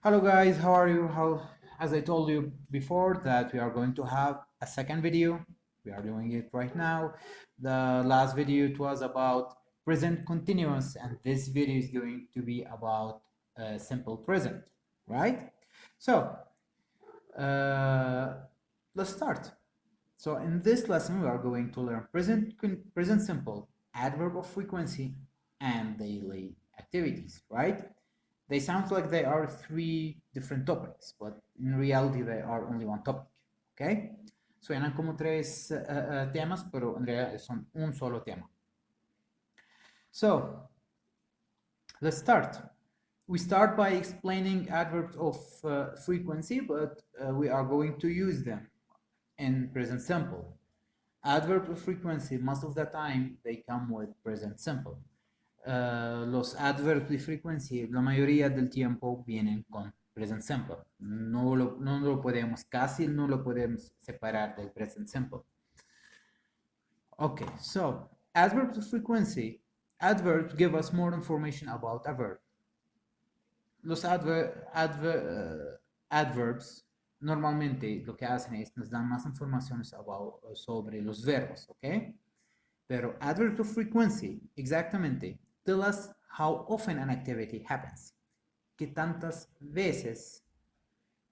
Hello guys, how are you? As I told you before that we are going to have a second video. We are doing it right now. The last video it was about present continuous, and this video is going to be about simple present, right? So let's start. So in this lesson we are going to learn present simple, adverb of frequency, and daily activities, right? They sound like they are three different topics, but in reality they are only one topic, okay? Suenan como tres temas, pero en realidad son un solo tema. So, let's start. We start by explaining adverbs of frequency, but we are going to use them in present simple. Adverbs of frequency, most of the time, they come with present simple. Los adverbs de frequency, la mayoría del tiempo vienen con present simple. No lo podemos, casi no lo podemos separar del present simple. Okay, so adverbs of frequency, adverbs give us more information about a verb. Los adverbs normalmente lo que hacen es nos dan más informaciones sobre los verbos, ¿ok? Pero adverbs of frequency, exactamente, tell us how often an activity happens. ¿Qué tantas veces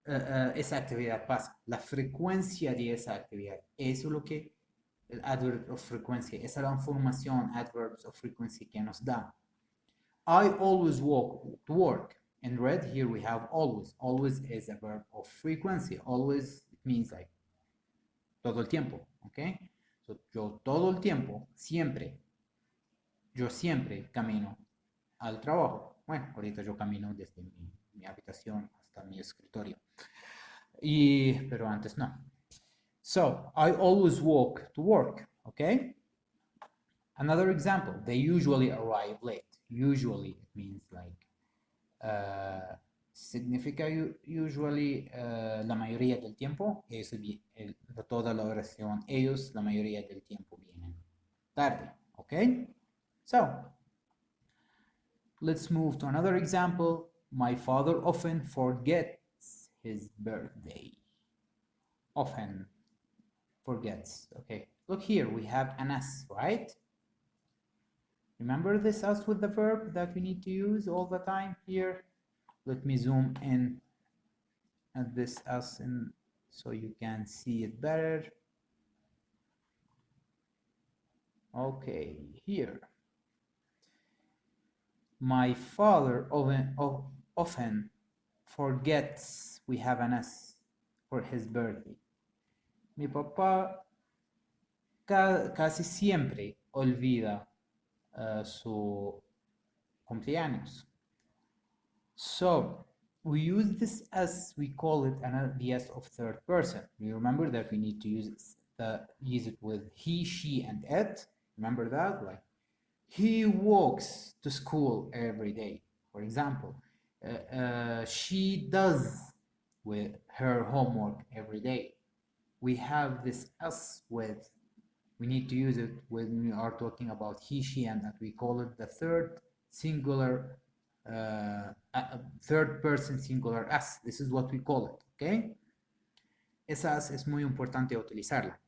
esa actividad pasa? La frecuencia de esa actividad. Eso es lo que el adverb of frequency, esa es la información adverbs of frequency que nos da. I always walk to work. In red, here we have always. Always is a verb of frequency. Always means like todo el tiempo, ¿ok? So, yo todo el tiempo, siempre, yo siempre camino al trabajo. Bueno, ahorita yo camino desde mi habitación hasta mi escritorio. Pero antes no. So, I always walk to work, okay? Another example, they usually arrive late. Usually, it means like, significa usually la mayoría del tiempo, eso toda la oración, ellos la mayoría del tiempo vienen tarde, okay? So, let's move to another example. My father often forgets his birthday. Often forgets, okay? Look here, we have an S, right? Remember this us with the verb that we need to use all the time here? Let me zoom in at this us so you can see it better. Okay, here. My father often forgets we have an S for his birthday. Mi papá casi siempre olvida su cumpleaños. So we use this as, we call it the S of third person. You remember that we need to use it with he, she, and it. Remember that? Like, he walks to school every day, for example. She does with her homework every day. We have this S with, we need to use it when we are talking about he, she, and that. We call it the third singular, third person singular S. This is what we call it, okay? Esa S es muy importante utilizarla,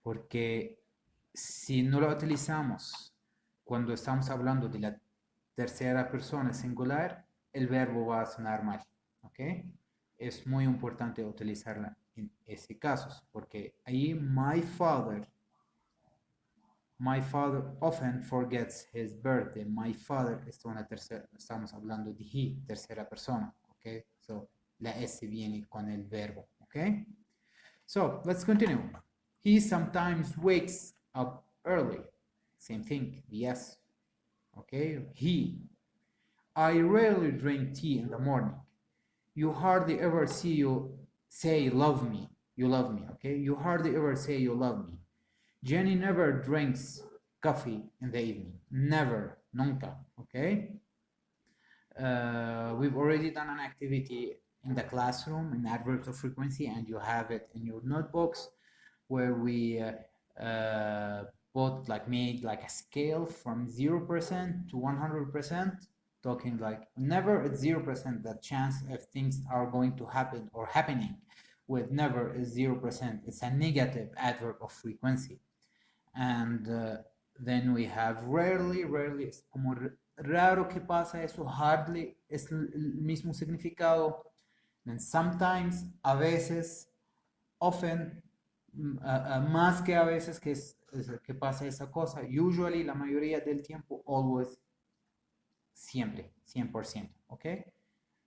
porque si no la utilizamos cuando estamos hablando de la tercera persona singular, el verbo va a sonar mal, ¿ok? Es muy importante utilizarla en ese caso, porque ahí my father often forgets his birthday. My father es una tercera, estamos hablando de he, tercera persona, ¿ok? So, la S viene con el verbo, ¿ok? So, let's continue. He sometimes wakes up early. Same thing, yes. Okay, he. I rarely drink tea in the morning. You hardly ever see you say love me. You love me, okay? You hardly ever say you love me. Jenny never drinks coffee in the evening. Never, nunca, okay? We've already done an activity in the classroom in adverbs of frequency, and you have it in your notebooks, where we made like a scale from 0% to 100%. talking like never it's 0% that chance if things are going to happen or happening. With never is 0%. It's a negative adverb of frequency. And then we have rarely, rarely es como raro que pasa eso, hardly es el mismo significado. Then sometimes, a veces, often, más que a veces que pasa esa cosa. Usually, la mayoría del tiempo, always, siempre, 100%, ¿ok?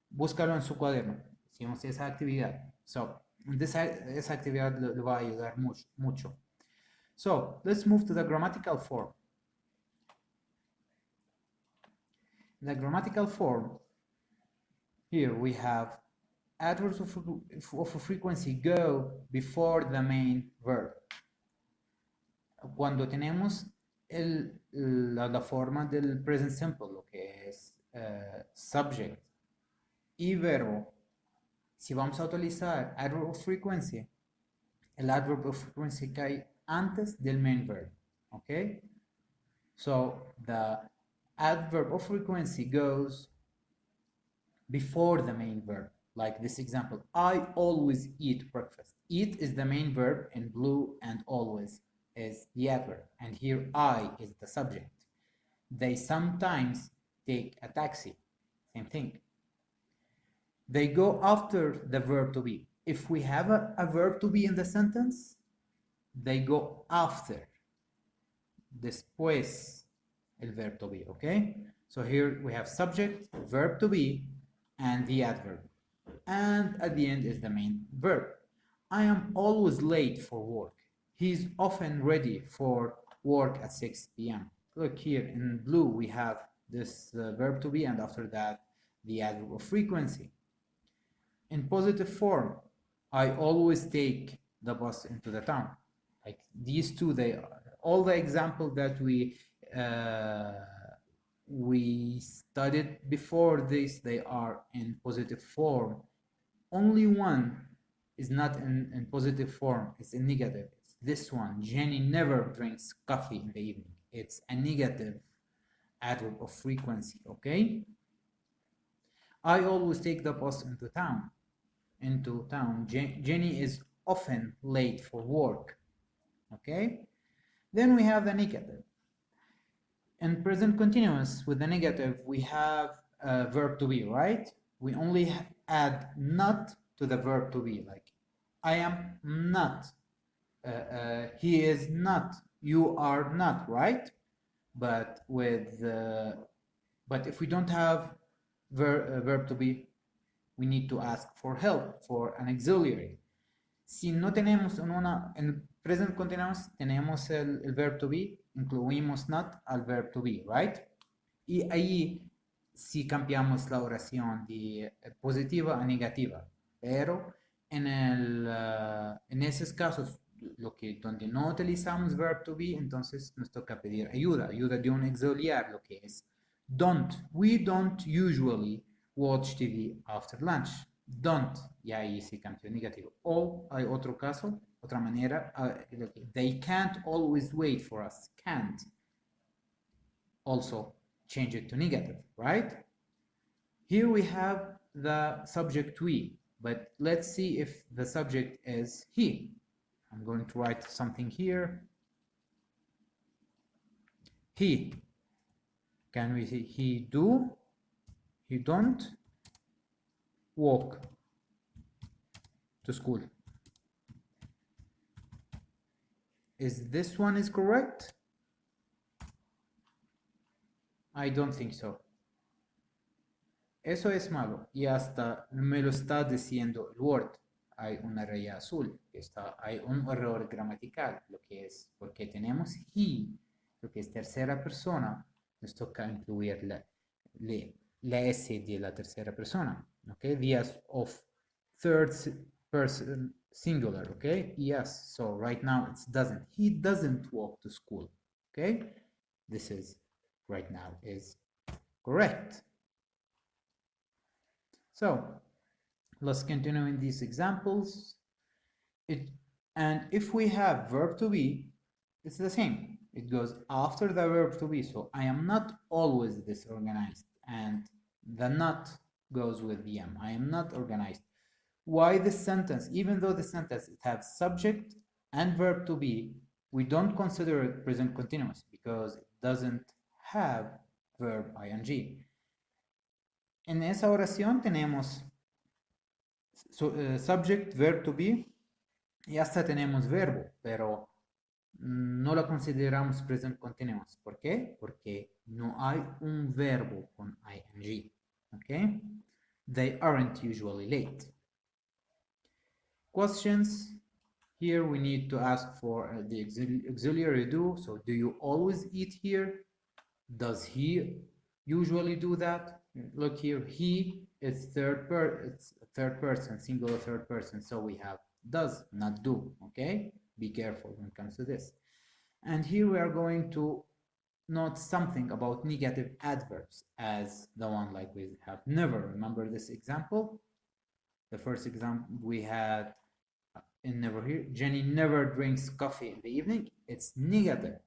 Búscalo en su cuaderno, hicimos esa actividad. So, esa actividad le va a ayudar mucho. So, let's move to the grammatical form. In the grammatical form, here we have adverbs of frequency go before the main verb. Cuando tenemos la forma del present simple, lo que es subject y verbo, si vamos a utilizar adverb of frequency, el adverb of frequency cae antes del main verb, okay? So the adverb of frequency goes before the main verb, like this example. I always eat breakfast. Eat is the main verb in blue and always is the adverb, and here I is the subject. They sometimes take a taxi, same thing. They go after the verb to be. If we have a verb to be in the sentence, they go after, después el verb to be, okay? So here we have subject, verb to be, and the adverb. And at the end is the main verb. I am always late for work. He's often ready for work at 6 p.m. Look here in blue, we have this verb to be, and after that, the adverb of frequency. In positive form, I always take the bus into the town. Like these two, they are all the examples that we studied before this, they are in positive form. Only one is not in positive form, it's in negative. It's this one. Jenny never drinks coffee in the evening. It's a negative adverb of frequency, okay? I always take the bus into town. Jenny is often late for work, okay? Then we have the negative. In present continuous with the negative, we have a verb to be, right? We only add not to the verb to be, like I am not, he is not, you are not, right? But if we don't have verb to be, we need to ask for help, for an auxiliary. Si no tenemos en present continuous, tenemos el verb to be, incluimos not al verb to be, right? Y ahí sí cambiamos la oración de positiva a negativa, pero en esos casos, donde no utilizamos verb to be, entonces nos toca pedir ayuda de un auxiliar, lo que es we don't usually watch TV after lunch. Don't, y ahí sí cambió negativo. O hay otro caso, otra manera, they can't always wait for us. Can't. Also change it to negative, right? Here we have the subject we, but let's see if the subject is he. I'm going to write something here. He. Can we see he do? He don't walk to school. Is this one is correct? I don't think so. Eso es malo y hasta me lo está diciendo el Word. Hay una raya azul, hay un error gramatical, lo que es porque tenemos he, lo que es tercera persona, nos toca incluir la S de la tercera persona, okay? The S of third person singular, okay? Yes, so right now it doesn't. He doesn't walk to school, okay? This is right now is correct. So let's continue in these examples. And if we have verb to be, it's the same. It goes after the verb to be. So I am not always disorganized. and the not goes with the am. I am not organized. Why this sentence? Even though the sentence it has subject and verb to be, we don't consider it present continuous because it doesn't have verb ing. En esa oración tenemos subject, verb to be y hasta tenemos verbo, pero no lo consideramos present continuous. ¿Por qué? Porque no hay un verbo con ing. Okay? They aren't usually late. Questions. Here we need to ask for the auxiliary do. So do you always eat here? Does he usually do that? Look here, he is third person, singular third person. So we have does, not do. Okay? Be careful when it comes to this. And here we are going to note something about negative adverbs as the one like we have never. Remember this example? The first example we had in never here. Jenny never drinks coffee in the evening. It's negative,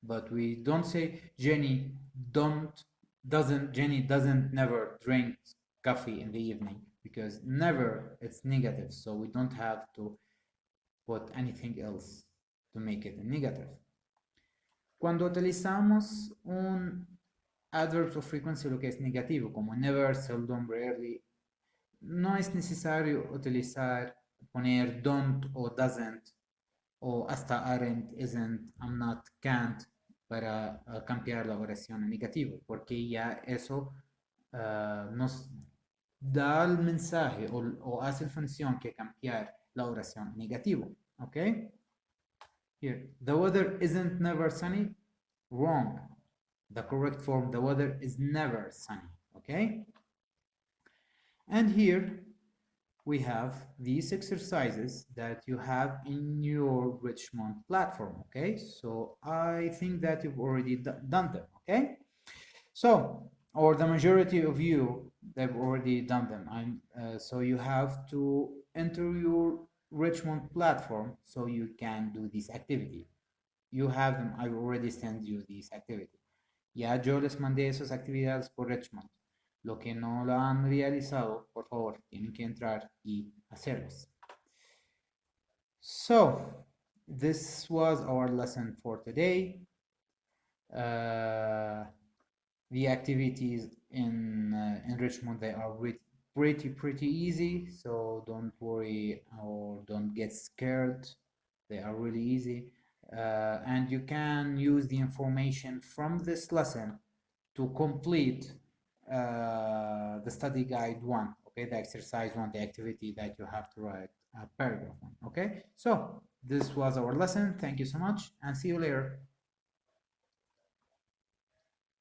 but we don't say Jenny doesn't never drink coffee in the evening, because never it's negative, so we don't have to put anything else to make it a negative. Cuando utilizamos un adverb of frequency lo que es negativo, como never, seldom, rarely, no es necesario poner don't o doesn't o hasta aren't, isn't, I'm not, can't para cambiar la oración a negativo, porque ya eso nos da el mensaje o hace la función que cambiar la oración negativo. ¿Ok? Here, the weather isn't never sunny. Wrong. The correct form, the weather is never sunny. Okay? And here we have these exercises that you have in your Richmond platform. Okay? So I think that you've already done them. Okay? So, or the majority of you, they've already done them. So you have to enter your Richmond platform so you can do this activity. You have them. I already sent you this activity. Ya yo les mandé esas actividades por Richmond. Lo que no lo han realizado, por favor, tienen que entrar y hacerlos. So, this was our lesson for today. The activities in Richmond, they are pretty easy, so don't worry or don't get scared. They are really easy, and you can use the information from this lesson to complete the study guide 1, okay, the exercise 1, the activity that you have to write paragraph 1. Okay, so this was our lesson. Thank you so much and see you later.